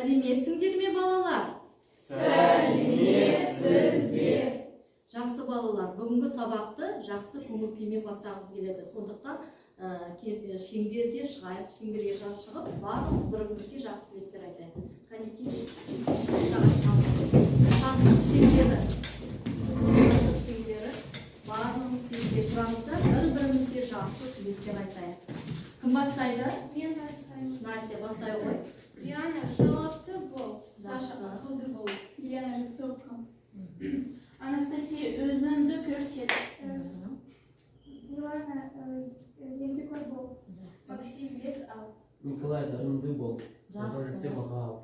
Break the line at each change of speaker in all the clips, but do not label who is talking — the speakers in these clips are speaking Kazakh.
Сәлеметсіңдер ме балалар?
Сәлеметсіз бе?
Жақсы балалар, бүгінгі сабақты жақсы көңіл күймен бастағымыз келеді. Сондықтан шеңберге шығып, барлығымыз бір-бірімізге жақсы тілектер айтайық. Кәнекей, шеңбері барлығымыз тезге шығамыз да бір-бірімізге жақсы тілектер айтайық. Кім бастайды?
Мен бастаймын.
Настя, бастай ғой.
Диана, жауапты бол.
Саша,
ақылды бол.
Елена Жексовка. Анастасия, өзіңді көрсет.
Милана, еңбекқор бол. Максим, бес ал.
Николай, дарынды бол. Жақсы баға ал.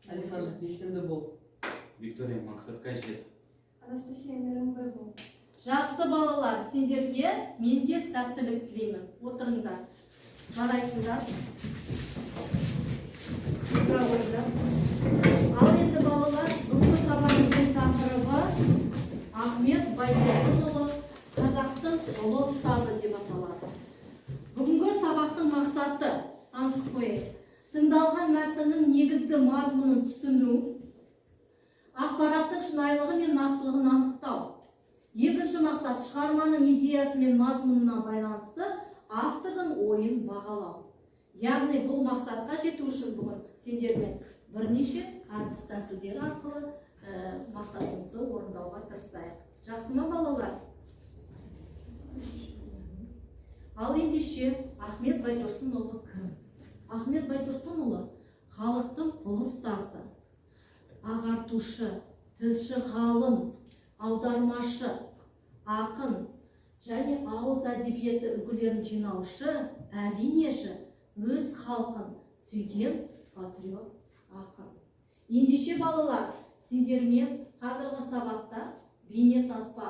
Александр, белсенді бол.
Виктория, мақсатқа жет.
Анастасия, мейірімбай бол.
Жақсы балалар, сендерге мен де сәттілік тілеймін. Отырыңдар. Жарайсыңдар. Ал енді балалар, бүгінгі сабағымыздың тақырыбы Ахмет Байтұрсынұлы қазақтың ұлы ұстазы деп аталады. Бүгінгі сабақтың мақсаты танысып қояйық. Тыңдалған мәтіннің негізгі мазмұнын түсіну, ақпараттың шынайылығы мен нақтылығын анықтау. Екінші мақсат шығарманың идеясы мен мазмұнына байланысты автордың ойын бағалау. Яғни бұл мақсатқа жету үшін бүгін сендермен бірнеше әдіс тәсілдер арқылы мақсатымызды орындауға тырысайық. Жақсы ма балалар? Ал ендеше Ахмет Байтұрсынұлы кім? Ахмет Байтұрсынұлы халықтың ұлы ұстазы, ағартушы, тілші ғалым, аудармашы, ақын және ауыз әдебиеті үлгілерін жинаушы, әринеші, өз халқын сүйген патриот ақын. Ендеше балалар, сендермен қазіргі сабақта бейнетаспа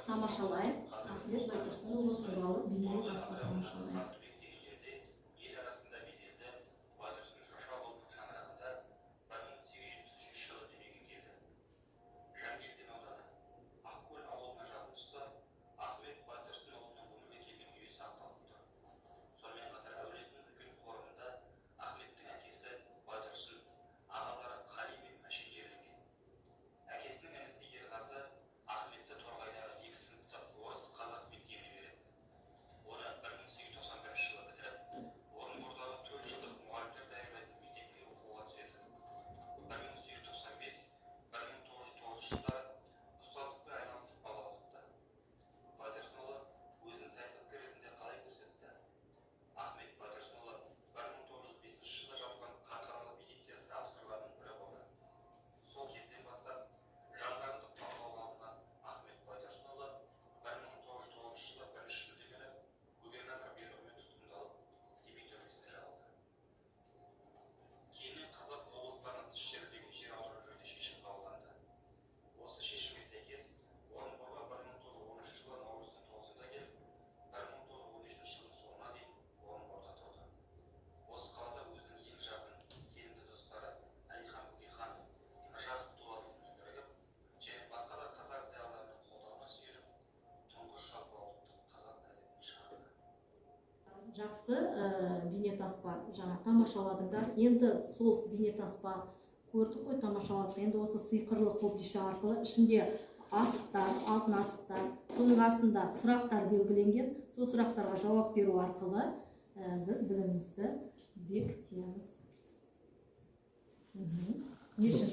тамашалайық. Ахмет Байтұрсынұлы туралы бейнетаспа тамашалайық. Жақсы бейнетаспа жаңа тамашаладыңдар. Енді сол бейнетаспа көрдік қой, тамашаладық. Енді осы сиқырлы қобдиша арқылы ішінде асықтар, алтын асықтар, соның астында сұрақтар белгіленген. Сол сұрақтарға жауап беру арқылы біз білімімізді бекітеміз.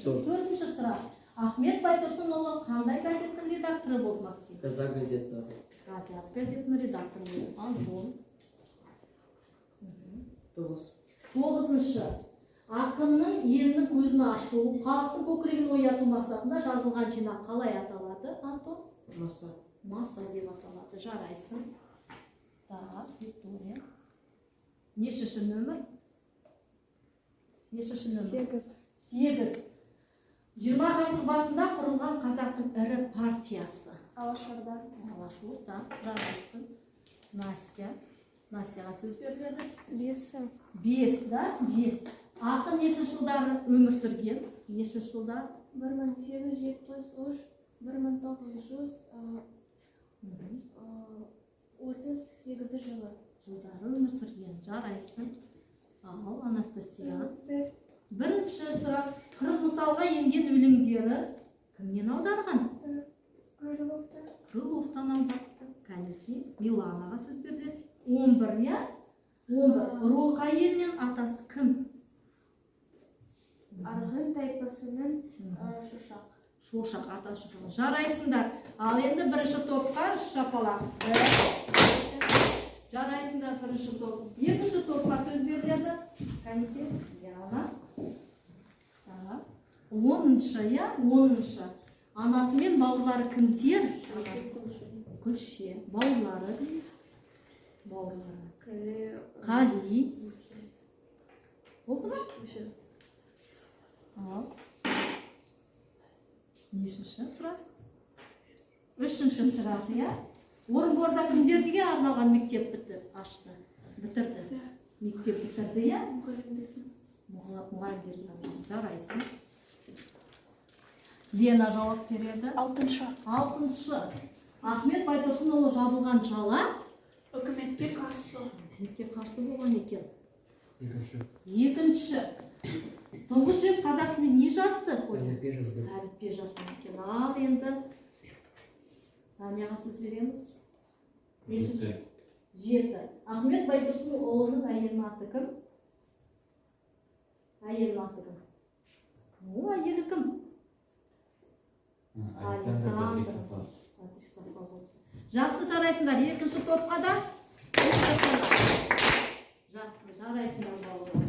Төртінші сұрақ. Ахмет Байтұрсынұлы қандай газеттің редакторы болды, Максим?
Қазақ газеті.
Қазақ газетінің редакторы болды. Тоғызыншы. Ақынның елінің көзін ашу, халықтың көкірегін ояту мақсатында жазылған жинақ қалай аталады, Антон?
Маса.
Маса деп аталады. Жарайсың. Так, Виктория. Нешінші нөмір? Нешінші нөмір? 8. 20 ғасыр басында құрылған қазақтың ірі партиясы.
Алашорда.
Алашорда. Жарайсың. Настя. Настяға сөз беріледі. 5, да? 5. Ақын нешінші жылдары өмір сүрген? Нешінші жылдар?
1873-1938 жылы.
Жылдары өмір сүрген. Жарайсың. Ал, Анастасия. Анастасия.
Bir.
Бірінші сұрақ, қырық мысалға енген өлеңдері кімнен аударған?
Крылов'da.
Крыловтан аударды. Кәнеки, Миланаға сөз беріледі. 11, я? 11. Роқа елінен атасы кім?
Арғын тайпасының Шошақ.
Шошақ, атасы Шошақ. Жарайсыңдар. Ал енді бірінші топқа шапалақ. Жарайсыңдар бірінші топ. Екінші топқа сөз беріледі. Кәнеки, Яна. 10-шы, я? 10-шы. Анасы мен бауырлары кімдер? Күлше. Бауырлары дейді. Бауырлары. Қали. Болды ма? Ал. Нешінші сұрақ? Үшінші сұрақ, я? Орынборда кімдерге арналған мектеп ашты? Бітірді. Мектеп бітірді, я? Мұғалімдерге арналған. Жарайсың. Лена жауап береді.
6-шы.
6-шы. Ахмет Байтұрсынұлы жабылған жала
Үкіметке қарсы.
үкіметке қарсы болған екен.
Екінші.
Екінші. Тұңғыш рет қазақ тілінде не жазды?
Әліппе жазды.
Әліппе жазған екен. Ал енді Санияға сөз береміз. Нешінші? 7. Ахмет Байтұрсынұлының әйелінің аты кім? Әйелінің аты кім? О, әйелі кім?
Александр.
Жақсы, жарайсыңдар. Екінші топқа да жақсы, жарайсыңдар балалар.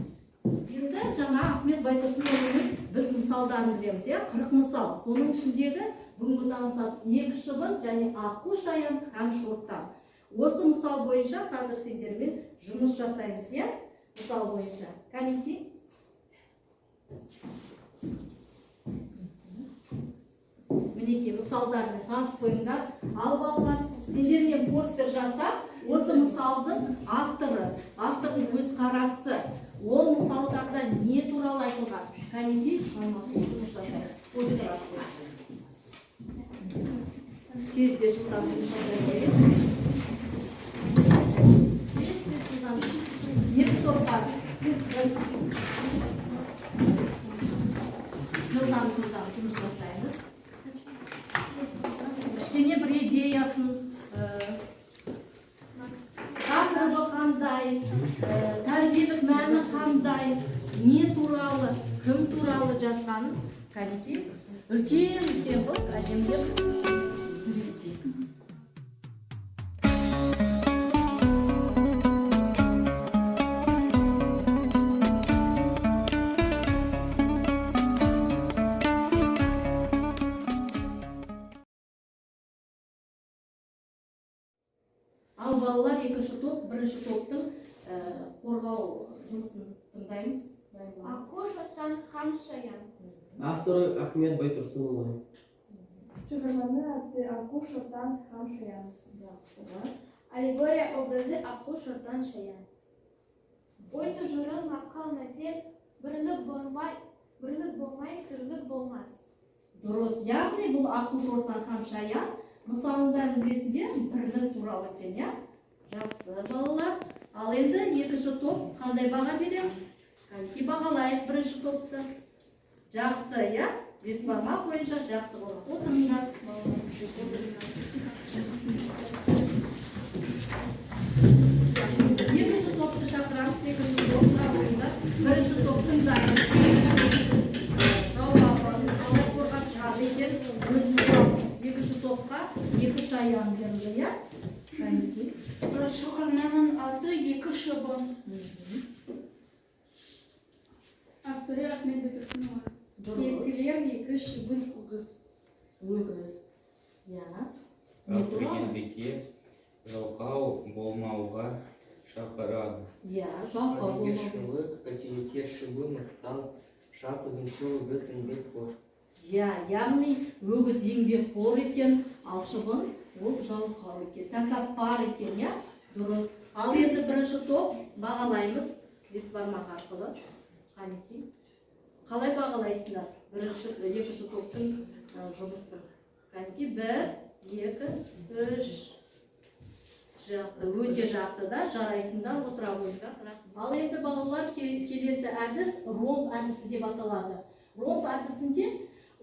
Енді жаңа Ахмет Байтұрсынұлының біз мысалдарын білеміз, 40 мысал. Соның ішіндегі бүгінгі танысатын 2 шыбын және аққу шаян һәм шортан. Осы мысал бойынша қазір сендермен жұмыс жасаймыз, мысал бойынша. Кәнеки? Мінеке, мысалдармен танысып қойыңдар. Ал балалар, сендермен постер жасап, осы мысалдың автордың өз қарасы, ол мысалдарда не туралы айтылған? Кәнеки, жұмыс жасаймыз. Постер ашып. Тезде жылдам жұмыс жасаймыз. Екі топқа жылдам жұмыс жасаймыз. Кішкене бір идеясын, тақырыбы қандай, тәрбиелік мәні қандай, не туралы, кім туралы жазғанын, кәнеки, үлкен қыз әдемдеп суреттейік. Ал балалар екінші топ, бірінші топтың қорғау жұмысын тыңдаймыз.
Аққу шортан һәм шаян.
Авторы Ахмет Байтұрсынұлы.
Шығарманың аты Аққу шортан һәм шаян.
Аллегория образы аққу шортан шаян.
Ой тұжырын мақал мәтел, бірлік болмай, тірлік болмас.
Дұрыс, яғни бұл аққу шортан һәм шаян мысалында бесінде бірлік туралы екен, жақсы балалар. Ал енді екінші топ қандай баға береміз? Кәнеки, бағалайық бірінші топты. Жақсы, бес бармақ бойынша жақсы болады. Отырыңдар. Екінші топты шақырамыз, екінші топқа ойында. Бірінші топтың да жауабын қалай қорғап шығады екен өзіміз алып. Екінші топқа екі шаян берілді, Кәнеки.
Шығарманың аты екі шыбын. Авторы Ахмет Байтұрсынұлы.
Кейіпкерлер екі шыбын өгіз.
Өгіз.
Автор еңбекке жалқау болмауға шақырады.
Жалқау болмауға.
Адамгершілік, қасиеттер шыбын, ал шап ұзыншыл өгіз еңбекқор.
Яғни өгіз еңбекқор екен, ал шыбын ол жалқау екен, тәкаппар екен, дұрыс. Ал енді бірінші топ бағалаймыз, бес бармақ арқылы. Кәнеки, қалай бағалайсыңдар екінші топтың жұмысын? Кәнеки, 1, 2, 3. Жақсы, өте жақсы да, жарайсыңдар, отыра қойыңдар. Ал енді балалар келесі әдіс ромб әдісі деп аталады. Ромб әдісінде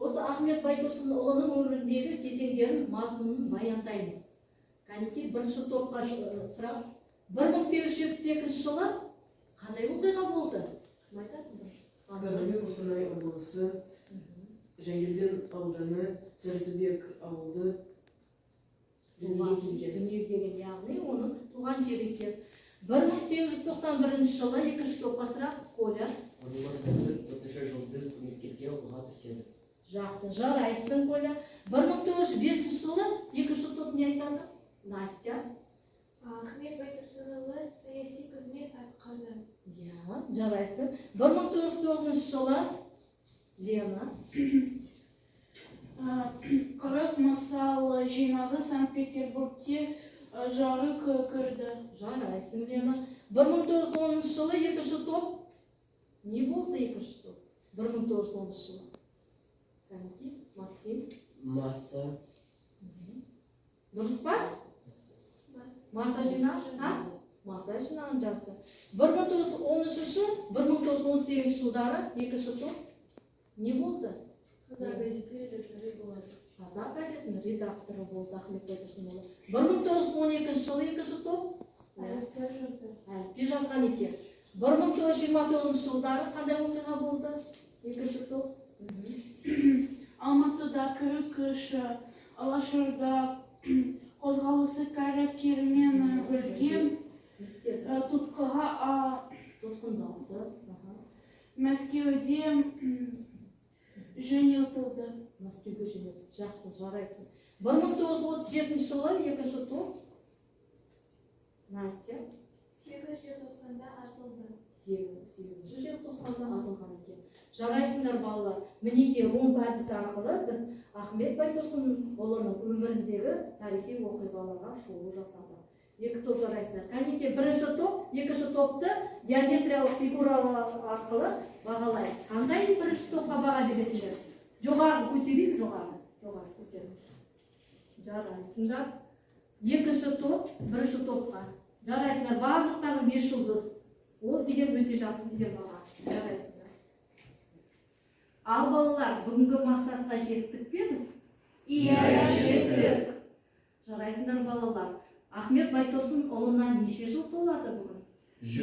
осы Ахмет Байтұрсынұлының өміріндегі кезеңдерін мазмұнын баяндаймыз. Кәнекей бірінші топқа сұрақ. 1872 жылы қандай оқиға болды? Кім айтады?
Қазіргі Қостанай облысы, Жангелдин ауданы, Сәдібек ауылы дүниеге келген.
Дүниеге келген, яғни оның туған жері екен. 1891 жылы екінші топқа сұрақ. Коля.
Олар болды 4 жылды мектепке оқуға түседі.
Жақсы, жарайсың, Коля. 1905 жылы екінші топ не айтады? Настя.
Ахмет Байтұрсынұлы саяси қызмет атқарды.
Я, жарайсың. 1909 жылы Лена.
Қырық мысал жинағы Санкт-Петербургте жарық көрді.
Жарайсың, Лена. 1910 жылы екінші топ. Не болды екінші топ? 1910 жылы. Кәнекей, Максим.
Масса.
Дұрыс па? Масса жинақ, Масса жинағын жазды. 1913-1918 жылдары екінші топ. Не болды?
Қазақ газеті редакторы болады.
Қазақ газетінің редакторы болды Ахмет Байтұрсынұлы. 1912 жылы екінші топ.
Әліптер жазды.
Әліппе жазған екен. 1929 жылдары қандай оқиға болды? Екінші топ.
Алматыда күш Алашорда қозғалысы қайраткерімен бірге
тұтқындалды.
Мәскеуде жөнелтілді.
Мәскеуге жөнелтілді. Жақсы, жарайсың. 1937 жылы екінші топ. Настя.
8 желтоқсанда атылды.
8 желтоқсанда атылған екен. Жарайсыңдар балалар. Мінекей ромб әдісі арқылы біз Ахмет Байтұрсынұлының өміріндегі тарихи оқиғаларға шолу жасадық. Екі топ жарайсыңдар. Кәнекей бірінші топ, екінші топты геометриялық фигуралар арқылы бағалайық. Қандай бірінші топқа баға бересіңдер? Жоғары көтерейік, жоғары көтеріңіз. Жарайсыңдар. Екінші топ, бірінші топқа. Жарайсыңдар. Барлықтарың 5 жұлдыз. Ол деген өте жақсы деген баға. Жарайсыңдар. Ал балалар, бүгінгі мақсатқа жеттік пе біз?
Иә, жеттік.
Жарайсыңдар балалар. Ахмет Байтұрсынұлына неше жыл толады бүгін?
100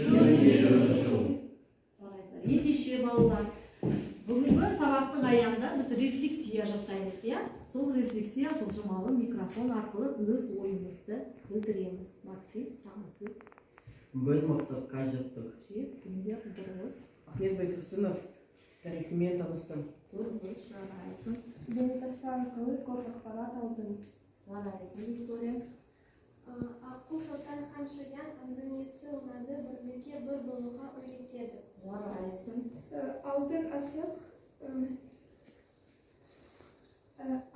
жыл.
Жарайсыңдар. Ендеше балалар, бүгінгі сабақтың аяғында біз рефлексия жасаймыз, иә? Сол рефлексия жылжымалы микрофон арқылы өз ойымызды білдіреміз. Максим, саған сөз.
Біз мақсатқа жеттік.
Кімдер дұрыс?
Ахмет Байтұрсынов тарихымен таныстым.
Дұрыс, жарайсың.
Бейнетаспа арқылы көп ақпарат алдым.
Жарайсың, Виктория.
Аққу Шортан һәм Шаян әңгімесі ұнады, бірлікке бір болуға үйретеді.
Жарайсың.
Алтын асық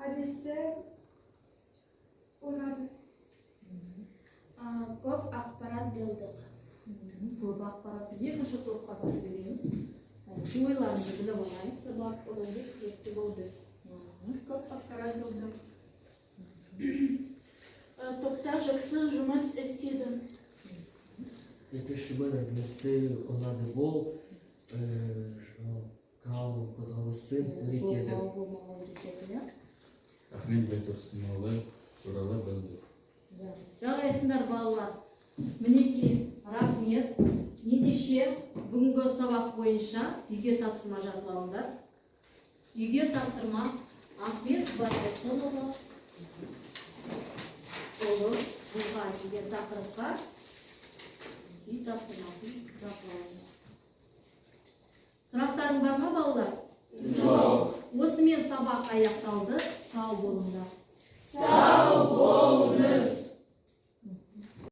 әдісі ұнады.
Көп ақпарат білдік.
Көп ақпарат. Екінші топқа сөз береміз. Ойларыңызды біліп алайық.
Сабақ ұнады, күректі болды. Көп ақпарат білдік.
Топта жақсы жұмыс істедім.
Екінші әңгімесі ұнады бол, қозғалысы үйретеді.
Ахмет Байтұрсынұлы туралы білдік.
Жарайсыңдар балалар. Мінекей, рахмет. Ендеше бүгінгі сабақ бойынша үйге тапсырма жазып алыңдар. Үйге тапсырма Ахмет Байтұрсынұлы Бұлға деген тақырыпқа үй тапсырмасын жазып. Сұрақтарың бар ма балалар?
Жоқ.
Осымен сабақ аяқталды. Сау болыңдар.
Сау болыңыз.